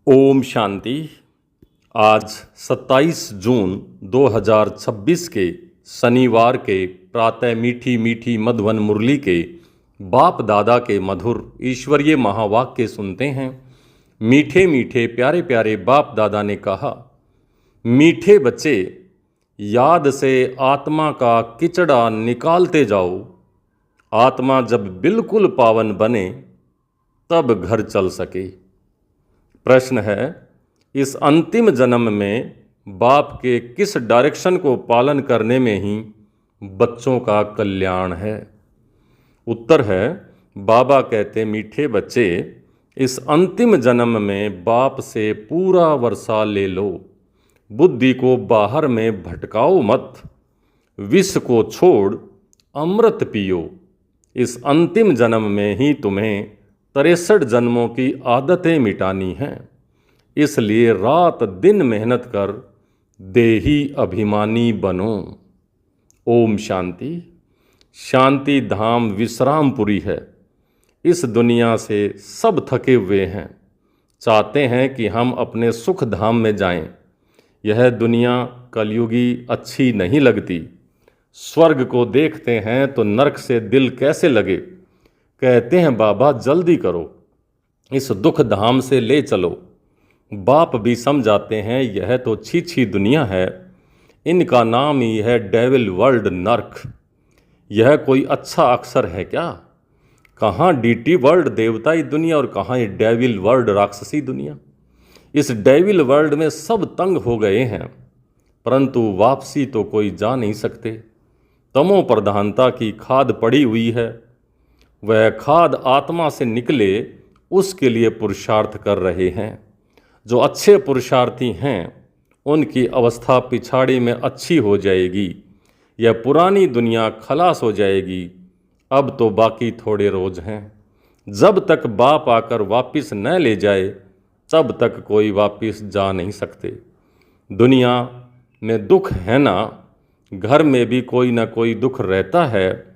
ओम शांति। आज 27 जून 2026 के शनिवार के प्रातः मीठी मीठी मधुवन मुरली के बाप दादा के मधुर ईश्वरीय महावाक्य सुनते हैं। मीठे मीठे प्यारे प्यारे बाप दादा ने कहा, मीठे बच्चे, याद से आत्मा का किचड़ा निकालते जाओ। आत्मा जब बिल्कुल पावन बने तब घर चल सके। प्रश्न है, इस अंतिम जन्म में बाप के किस डायरेक्शन को पालन करने में ही बच्चों का कल्याण है? उत्तर है, बाबा कहते, मीठे बच्चे, इस अंतिम जन्म में बाप से पूरा वर्षा ले लो। बुद्धि को बाहर में भटकाओ मत। विष को छोड़ अमृत पियो। इस अंतिम जन्म में ही तुम्हें 63 जन्मों की आदतें मिटानी हैं। इसलिए रात दिन मेहनत कर देही अभिमानी बनो। ओम शांति। शांति धाम विश्रामपुरी है। इस दुनिया से सब थके हुए हैं, चाहते हैं कि हम अपने सुख धाम में जाएं। यह दुनिया कलयुगी अच्छी नहीं लगती। स्वर्ग को देखते हैं तो नरक से दिल कैसे लगे। कहते हैं, बाबा जल्दी करो, इस दुख धाम से ले चलो। बाप भी समझाते हैं, यह तो छी दुनिया है। इनका नाम ही है डेविल वर्ल्ड, नरक। यह कोई अच्छा अक्षर है क्या? कहाँ डीटी वर्ल्ड देवताई दुनिया और कहाँ ये डेविल वर्ल्ड राक्षसी दुनिया। इस डेविल वर्ल्ड में सब तंग हो गए हैं, परंतु वापसी तो कोई जा नहीं सकते। तमो प्रधानता की खाद पड़ी हुई है। वह खाद आत्मा से निकले, उसके लिए पुरुषार्थ कर रहे हैं। जो अच्छे पुरुषार्थी हैं उनकी अवस्था पिछाड़ी में अच्छी हो जाएगी। यह पुरानी दुनिया खलास हो जाएगी। अब तो बाकी थोड़े रोज हैं। जब तक बाप आकर वापस न ले जाए तब तक कोई वापस जा नहीं सकते। दुनिया में दुख है ना, घर में भी कोई ना कोई दुख रहता है।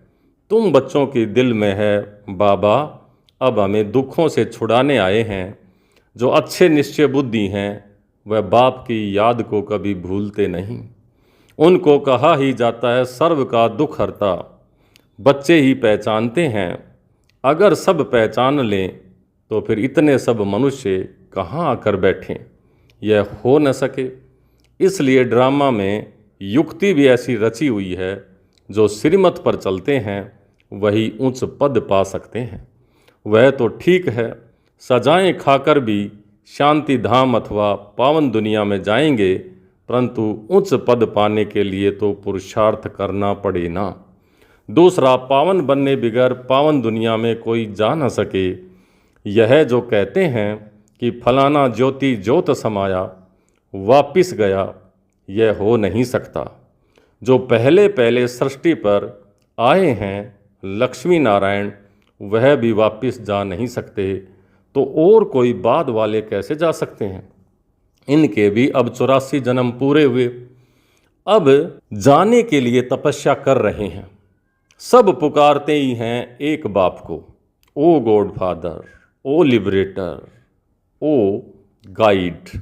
तुम बच्चों के दिल में है, बाबा अब हमें दुखों से छुड़ाने आए हैं। जो अच्छे निश्चय बुद्धि हैं वह बाप की याद को कभी भूलते नहीं। उनको कहा ही जाता है सर्व का दुख हरता। बच्चे ही पहचानते हैं। अगर सब पहचान लें तो फिर इतने सब मनुष्य कहाँ आकर बैठें। यह हो न सके। इसलिए ड्रामा में युक्ति भी ऐसी रची हुई है, जो श्रीमत पर चलते हैं वही उच्च पद पा सकते हैं। वह तो ठीक है, सजाएं खाकर भी शांति धाम अथवा पावन दुनिया में जाएंगे, परंतु उच्च पद पाने के लिए तो पुरुषार्थ करना पड़े ना। दूसरा, पावन बनने बिगैर पावन दुनिया में कोई जा न सके। यह जो कहते हैं कि फलाना ज्योति ज्योत समाया वापिस गया, यह हो नहीं सकता। जो पहले पहले सृष्टि पर आए हैं लक्ष्मी नारायण, वह भी वापस जा नहीं सकते, तो और कोई बाद वाले कैसे जा सकते हैं? इनके भी अब 84 जन्म पूरे हुए। अब जाने के लिए तपस्या कर रहे हैं। सब पुकारते ही हैं एक बाप को, ओ गॉड फादर, ओ लिबरेटर, ओ गाइड।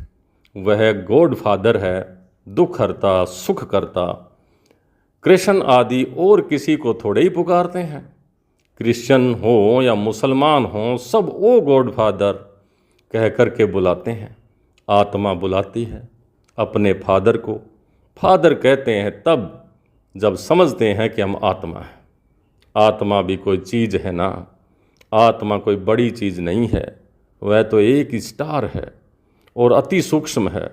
वह गॉड फादर है, दुख हरता, सुख करता। कृष्ण आदि और किसी को थोड़े ही पुकारते हैं। क्रिश्चियन हो या मुसलमान हो, सब ओ गॉड फादर कह कर के बुलाते हैं। आत्मा बुलाती है अपने फादर को। फादर कहते हैं तब जब समझते हैं कि हम आत्मा हैं। आत्मा भी कोई चीज़ है ना। आत्मा कोई बड़ी चीज़ नहीं है। वह तो एक स्टार है और अति सूक्ष्म है।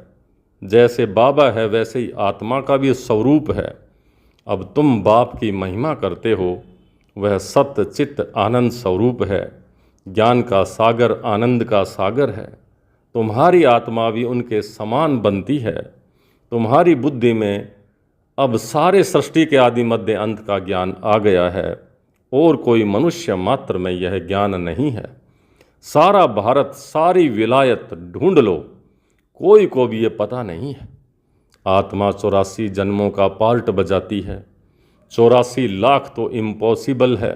जैसे बाबा है वैसे ही आत्मा का भी स्वरूप है। अब तुम बाप की महिमा करते हो। वह सत्य चित्त आनंद स्वरूप है। ज्ञान का सागर, आनंद का सागर है। तुम्हारी आत्मा भी उनके समान बनती है। तुम्हारी बुद्धि में अब सारे सृष्टि के आदि मध्य अंत का ज्ञान आ गया है और कोई मनुष्य मात्र में यह ज्ञान नहीं है। सारा भारत, सारी विलायत ढूंढ लो, कोई को भी ये पता नहीं है। आत्मा 84 जन्मों का पार्ट बजाती है। 84 लाख तो इम्पॉसिबल है।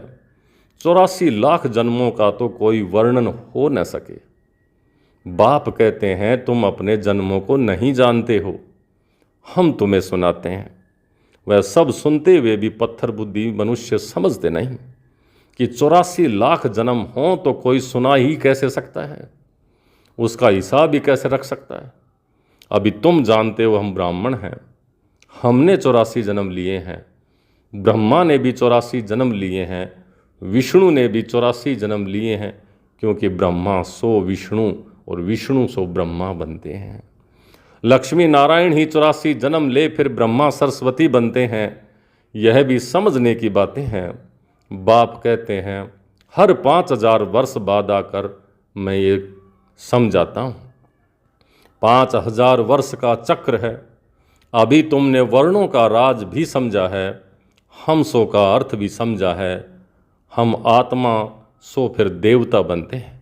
84 लाख जन्मों का तो कोई वर्णन हो न सके। बाप कहते हैं तुम अपने जन्मों को नहीं जानते हो, हम तुम्हें सुनाते हैं। वह सब सुनते हुए भी पत्थर बुद्धि मनुष्य समझते नहीं कि 84 लाख जन्म हों तो कोई सुना ही कैसे सकता है, उसका हिसाब ही कैसे रख सकता है। अभी तुम जानते हो हम ब्राह्मण हैं, हमने 84 जन्म लिए हैं, ब्रह्मा ने भी 84 जन्म लिए हैं, विष्णु ने भी 84 जन्म लिए हैं, क्योंकि ब्रह्मा सो विष्णु और विष्णु सो ब्रह्मा बनते हैं। लक्ष्मी नारायण ही 84 जन्म ले फिर ब्रह्मा सरस्वती बनते हैं। यह भी समझने की बातें हैं। बाप कहते हैं हर 5000 वर्ष बाद आकर मैं ये समझाता हूँ। 5000 वर्ष का चक्र है। अभी तुमने वर्णों का राज भी समझा है, हमसों का अर्थ भी समझा है। हम आत्मा सो फिर देवता बनते हैं,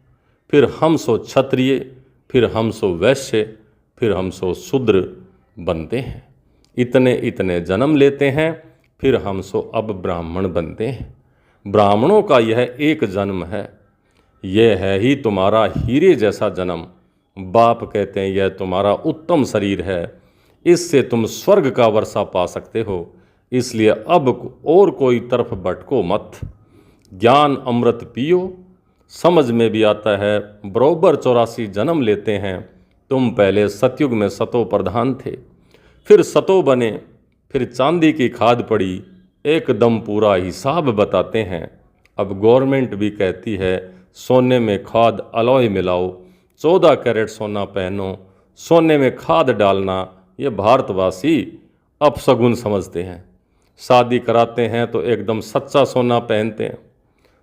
फिर हम सो क्षत्रिय, फिर हम सो वैश्य, फिर हम सो शूद्र बनते हैं। इतने इतने जन्म लेते हैं, फिर हम सो अब ब्राह्मण बनते हैं। ब्राह्मणों का यह एक जन्म है, यह है ही तुम्हारा हीरे जैसा जन्म। बाप कहते हैं यह तुम्हारा उत्तम शरीर है, इससे तुम स्वर्ग का वर्षा पा सकते हो। इसलिए अब और कोई तरफ भटको मत, ज्ञान अमृत पियो। समझ में भी आता है बरोबर 84 जन्म लेते हैं। तुम पहले सतयुग में सतो प्रधान थे, फिर सतो बने, फिर चांदी की खाद पड़ी, एकदम पूरा हिसाब बताते हैं। अब गवर्नमेंट भी कहती है सोने में खाद अलॉय मिलाओ, 14 कैरेट सोना पहनो, सोने में खाद डालना। ये भारतवासी अपशगुन समझते हैं। शादी कराते हैं तो एकदम सच्चा सोना पहनते हैं।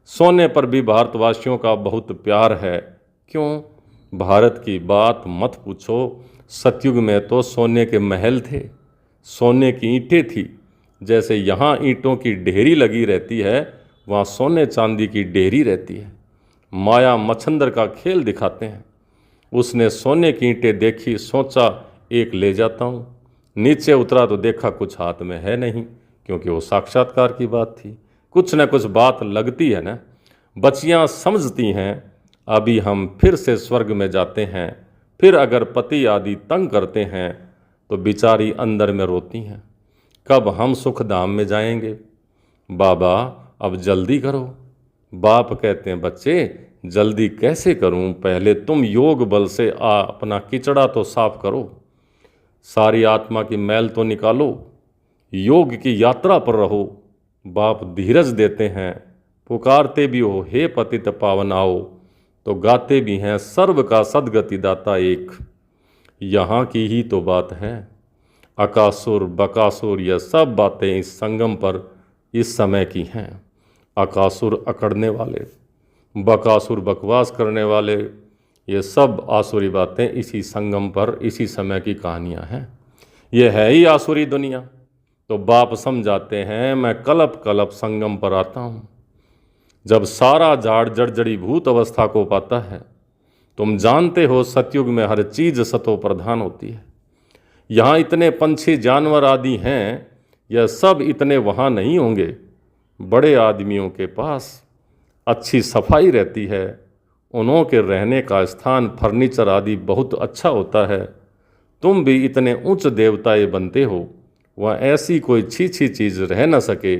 सोने पर भी भारतवासियों का बहुत प्यार है। क्यों? भारत की बात मत पूछो। सतयुग में तो सोने के महल थे, सोने की ईंटें थी। जैसे यहाँ ईंटों की ढेरी लगी रहती है, वहाँ सोने चांदी की ढेरी रहती है। माया मच्छंदर का खेल दिखाते हैं। उसने सोने की ईंटें देखी, सोचा एक ले जाता हूँ। नीचे उतरा तो देखा कुछ हाथ में है नहीं, क्योंकि वो साक्षात्कार की बात थी। कुछ न कुछ बात लगती है ना। बच्चियाँ समझती हैं अभी हम फिर से स्वर्ग में जाते हैं। फिर अगर पति आदि तंग करते हैं तो बेचारी अंदर में रोती हैं, कब हम सुख धाम में जाएंगे। बाबा अब जल्दी करो। बाप कहते हैं बच्चे जल्दी कैसे करूं, पहले तुम योग बल से अपना किचड़ा तो साफ करो, सारी आत्मा की मैल तो निकालो, योग की यात्रा पर रहो। बाप धीरज देते हैं, पुकारते भी हो हे पतित पावन आओ, तो गाते भी हैं सर्व का सदगति दाता एक। यहाँ की ही तो बात है। अकासुर बकासुर यह सब बातें इस संगम पर इस समय की हैं। अकासुर अकड़ने वाले, बकासुर बकवास करने वाले, ये सब आसुरी बातें इसी संगम पर इसी समय की कहानियाँ हैं। ये है ही आसुरी दुनिया। तो बाप समझाते हैं मैं कलप कलप संगम पर आता हूँ। जब सारा झाड़ जर्जरी भूत अवस्था को पाता है, तुम जानते हो सतयुग में हर चीज़ सतो प्रधान होती है। यहाँ इतने पंछी जानवर आदि हैं, यह सब इतने वहाँ नहीं होंगे। बड़े आदमियों के पास अच्छी सफाई रहती है, उन्हों के रहने का स्थान फर्नीचर आदि बहुत अच्छा होता है। तुम भी इतने उच्च देवताए बनते हो, वह ऐसी कोई छी चीज़ रह न सके।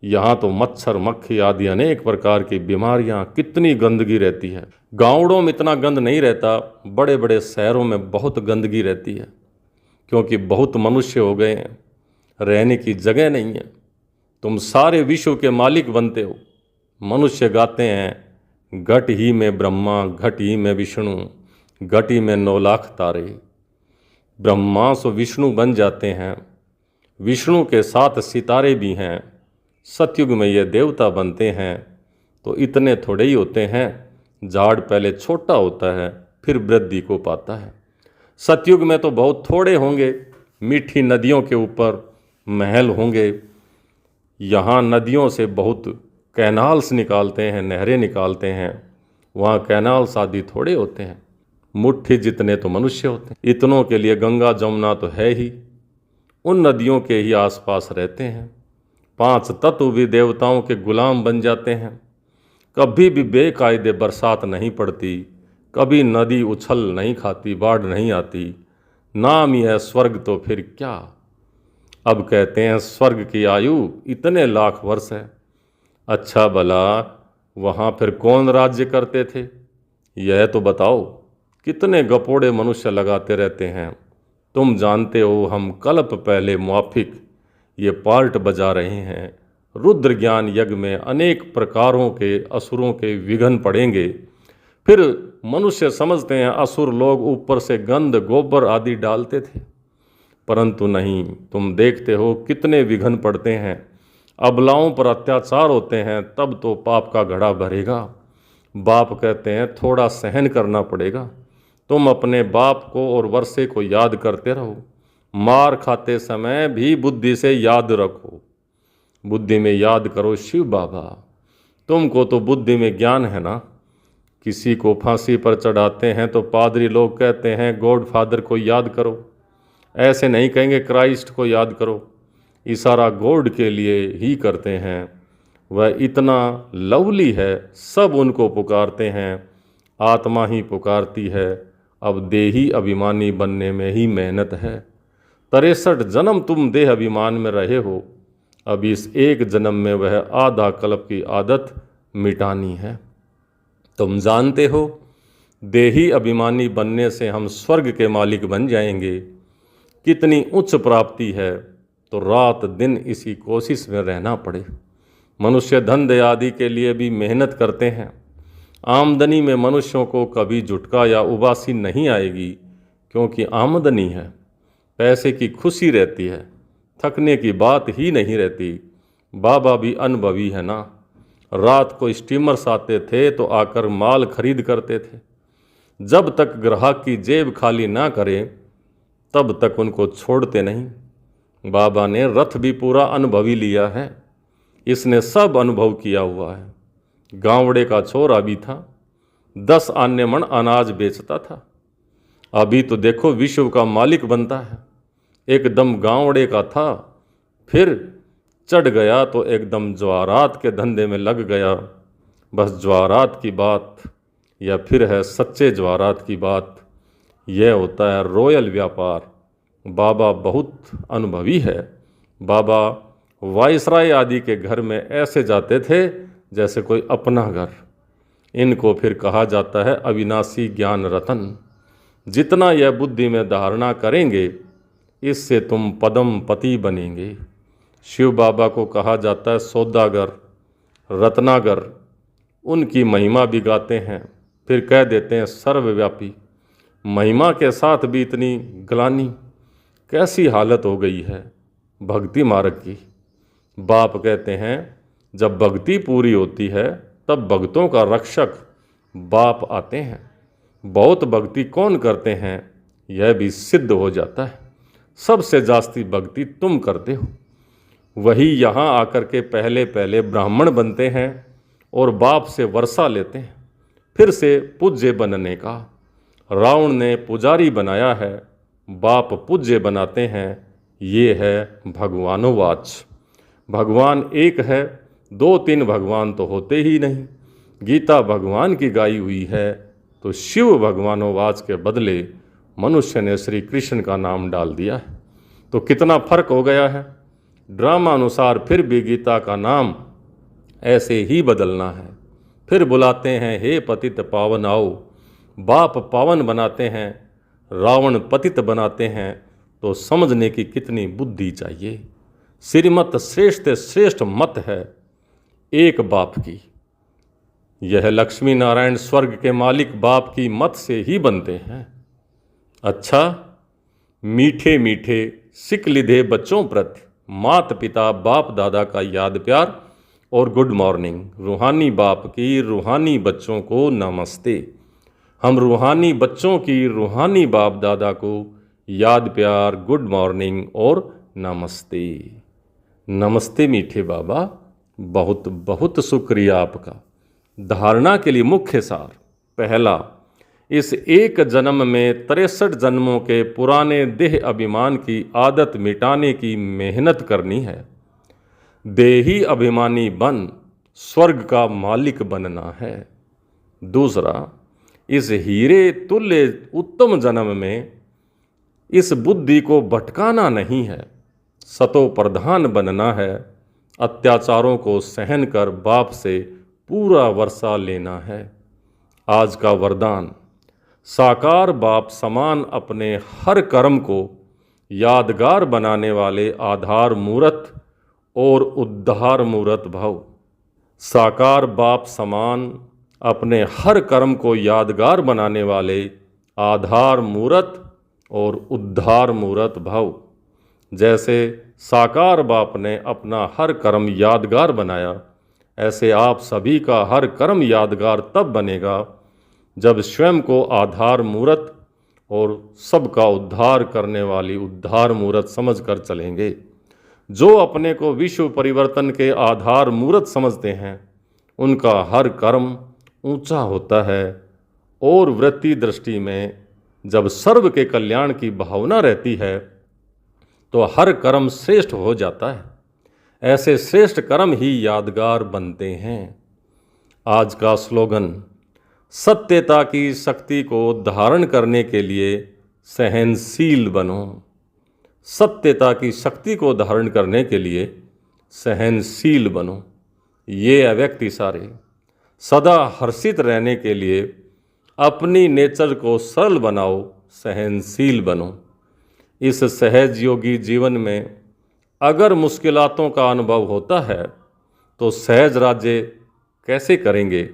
यहाँ तो मच्छर मक्खी आदि अनेक प्रकार की बीमारियाँ, कितनी गंदगी रहती है। गाँवों में इतना गंद नहीं रहता, बड़े बड़े शहरों में बहुत गंदगी रहती है, क्योंकि बहुत मनुष्य हो गए हैं, रहने की जगह नहीं है। तुम सारे विश्व के मालिक बनते हो। मनुष्य गाते हैं घट ही में ब्रह्मा, घट ही में विष्णु, घट ही में 9 लाख तारे। ब्रह्मा सो विष्णु बन जाते हैं, विष्णु के साथ सितारे भी हैं। सतयुग में ये देवता बनते हैं। तो इतने थोड़े ही होते हैं। झाड़ पहले छोटा होता है, फिर वृद्धि को पाता है। सतयुग में तो बहुत थोड़े होंगे। मीठी नदियों के ऊपर महल होंगे। यहाँ नदियों से बहुत कैनाल्स निकालते हैं, नहरें निकालते हैं। वहाँ कैनाल्स आदि थोड़े होते हैं, मुट्ठी जितने तो मनुष्य होते हैं। इतनों के लिए गंगा जमुना तो है ही, उन नदियों के ही आसपास रहते हैं। 5 तत्व भी देवताओं के गुलाम बन जाते हैं। कभी भी बेकायदे बरसात नहीं पड़ती, कभी नदी उछल नहीं खाती, बाढ़ नहीं आती, नाम ही है स्वर्ग तो फिर क्या। अब कहते हैं स्वर्ग की आयु इतने लाख वर्ष है। अच्छा भला वहाँ फिर कौन राज्य करते थे, यह तो बताओ। कितने गपोड़े मनुष्य लगाते रहते हैं। तुम जानते हो हम कल्प पहले मुआफिक ये पार्ट बजा रहे हैं। रुद्र ज्ञान यज्ञ में अनेक प्रकारों के असुरों के विघ्न पड़ेंगे। फिर मनुष्य समझते हैं असुर लोग ऊपर से गंध गोबर आदि डालते थे, परंतु नहीं। तुम देखते हो कितने विघ्न पड़ते हैं, अबलाओं पर अत्याचार होते हैं, तब तो पाप का घड़ा भरेगा। बाप कहते हैं थोड़ा सहन करना पड़ेगा। तुम अपने बाप को और वर्षे को याद करते रहो। मार खाते समय भी बुद्धि से याद रखो। बुद्धि में याद करो शिव बाबा। तुमको तो बुद्धि में ज्ञान है ना। किसी को फांसी पर चढ़ाते हैं तो पादरी लोग कहते हैं गॉड फादर को याद करो, ऐसे नहीं कहेंगे क्राइस्ट को याद करो। इशारा गॉड के लिए ही करते हैं। वह इतना लवली है, सब उनको पुकारते हैं। आत्मा ही पुकारती है। अब देही अभिमानी बनने में ही मेहनत है। 63 जन्म तुम देह अभिमान में रहे हो। अब इस एक जन्म में वह आधा कल्प की आदत मिटानी है। तुम जानते हो देही अभिमानी बनने से हम स्वर्ग के मालिक बन जाएंगे। कितनी उच्च प्राप्ति है, तो रात दिन इसी कोशिश में रहना पड़े। मनुष्य धंधे आदि के लिए भी मेहनत करते हैं। आमदनी में मनुष्यों को कभी झुटका या उबासी नहीं आएगी, क्योंकि आमदनी है। पैसे की खुशी रहती है, थकने की बात ही नहीं रहती। बाबा भी अनुभवी है ना। रात को स्टीमर्स आते थे तो आकर माल खरीद करते थे। जब तक ग्राहक की जेब खाली ना करे तब तक उनको छोड़ते नहीं। बाबा ने रथ भी पूरा अनुभवी लिया है। इसने सब अनुभव किया हुआ है। गांवड़े का छोरा भी था, 10 आने मण अनाज बेचता था। अभी तो देखो विश्व का मालिक बनता है। एकदम गांवड़े का था, फिर चढ़ गया तो एकदम ज्वारात के धंधे में लग गया। बस ज्वारात की बात, या फिर है सच्चे ज्वारात की बात। यह होता है रॉयल व्यापार। बाबा बहुत अनुभवी है। बाबा वायसराय आदि के घर में ऐसे जाते थे जैसे कोई अपना घर। इनको फिर कहा जाता है अविनाशी ज्ञान रतन। जितना यह बुद्धि में धारणा करेंगे, इससे तुम पदम पति बनेंगे। शिव बाबा को कहा जाता है सौदागर, रत्नागर। उनकी महिमा भी गाते हैं, फिर कह देते हैं सर्वव्यापी। महिमा के साथ भी इतनी ग्लानि, कैसी हालत हो गई है भक्ति मार्ग की। बाप कहते हैं जब भक्ति पूरी होती है तब भक्तों का रक्षक बाप आते हैं। बहुत भक्ति कौन करते हैं यह भी सिद्ध हो जाता है। सबसे जास्ती भक्ति तुम करते हो। वही यहाँ आकर के पहले पहले ब्राह्मण बनते हैं और बाप से वर्षा लेते हैं, फिर से पूज्य बनने का। रावण ने पुजारी बनाया है, बाप पूज्य बनाते हैं। ये है भगवानोवाच। भगवान एक है, 2-3 भगवान तो होते ही नहीं। गीता भगवान की गाई हुई है, तो शिव भगवानोवाच के बदले मनुष्य ने श्री कृष्ण का नाम डाल दिया है। तो कितना फर्क हो गया है। ड्रामा अनुसार फिर भी गीता का नाम ऐसे ही बदलना है। फिर बुलाते हैं हे पतित पावन आओ। बाप पावन बनाते हैं, रावण पतित बनाते हैं, तो समझने की कितनी बुद्धि चाहिए। श्रीमत श्रेष्ठ श्रेष्ठ मत है एक बाप की। यह लक्ष्मी नारायण स्वर्ग के मालिक बाप की मत से ही बनते हैं। अच्छा, मीठे मीठे सिक लिधे बच्चों प्रति मात पिता बाप दादा का याद प्यार और गुड मॉर्निंग। रूहानी बाप की रूहानी बच्चों को नमस्ते। हम रूहानी बच्चों की रूहानी बाप दादा को याद प्यार, गुड मॉर्निंग और नमस्ते। नमस्ते मीठे बाबा, बहुत बहुत शुक्रिया आपका। धारणा के लिए मुख्य सार। पहला, इस एक जन्म में 63 जन्मों के पुराने देह अभिमान की आदत मिटाने की मेहनत करनी है। देही अभिमानी बन स्वर्ग का मालिक बनना है। दूसरा, इस हीरे तुल्य उत्तम जन्म में इस बुद्धि को भटकाना नहीं है, सतो प्रधान बनना है, अत्याचारों को सहन कर बाप से पूरा वर्षा लेना है। आज का वरदान, साकार बाप समान अपने हर कर्म को यादगार बनाने वाले आधार मूर्त और उद्धार मूर्त भव। साकार बाप समान अपने हर कर्म को यादगार बनाने वाले आधार मूर्त और उद्धार मूर्त भव। जैसे साकार बाप ने अपना हर कर्म यादगार बनाया, ऐसे आप सभी का हर कर्म यादगार तब बनेगा जब स्वयं को आधार मूर्त और सबका उद्धार करने वाली उद्धार मूर्त समझकर चलेंगे। जो अपने को विश्व परिवर्तन के आधार मूर्त समझते हैं, उनका हर कर्म ऊंचा होता है और वृत्ति दृष्टि में जब सर्व के कल्याण की भावना रहती है तो हर कर्म श्रेष्ठ हो जाता है। ऐसे श्रेष्ठ कर्म ही यादगार बनते हैं। आज का स्लोगन, सत्यता की शक्ति को धारण करने के लिए सहनशील बनो। सत्यता की शक्ति को धारण करने के लिए सहनशील बनो। ये अव्यक्त इशारे सदा हर्षित रहने के लिए अपनी नेचर को सरल बनाओ, सहनशील बनो। इस सहज योगी जीवन में अगर मुश्किलातों का अनुभव होता है तो सहज राज्य कैसे करेंगे?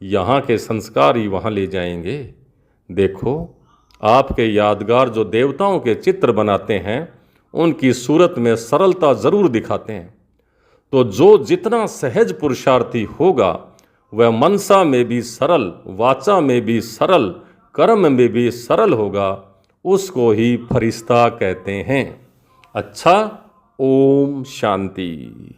यहाँ के संस्कार ही वहाँ ले जाएंगे। देखो, आपके यादगार जो देवताओं के चित्र बनाते हैं, उनकी सूरत में सरलता ज़रूर दिखाते हैं। तो जो जितना सहज पुरुषार्थी होगा, वह मनसा में भी सरल, वाचा में भी सरल, कर्म में भी सरल होगा। उसको ही फरिश्ता कहते हैं। अच्छा, ओम शांति।